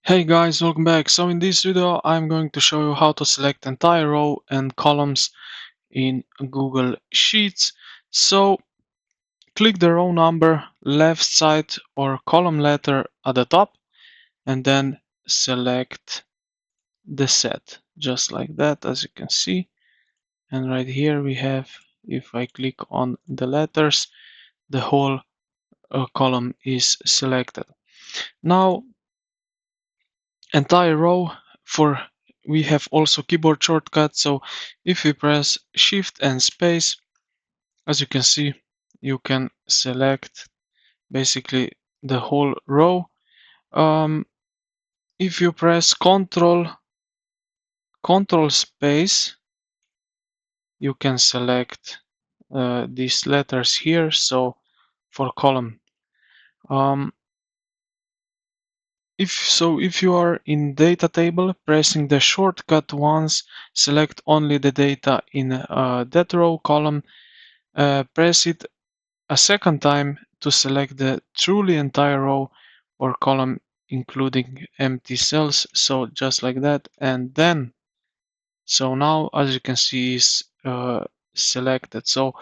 Hey guys, welcome back. So in this video I'm going to show you how to select entire row and columns in Google Sheets. So click the row number left side or column letter at the top and then select the set just like that, as you can see. And right here we have, if I click on the letters, the whole column is selected. Now entire row, for we have also keyboard shortcut, so if you press shift and space, as you can see, you can select basically the whole row. If you press control space, you can select these letters here. So for column, if you are in data table, pressing the shortcut once, select only the data in that row column. Press it a second time to select the truly entire row or column including empty cells. So just like that, and then so now as you can see is selected. So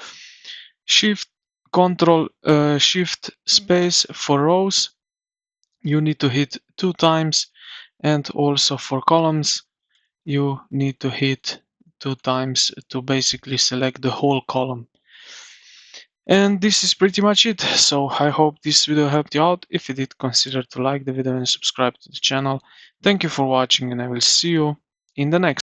shift control shift space for rows you need to hit 2 times, and also for columns you need to hit 2 times to basically select the whole column. And this is pretty much it. So I hope this video helped you out. If you did, consider to like the video and subscribe to the channel. Thank you for watching, and I will see you in the next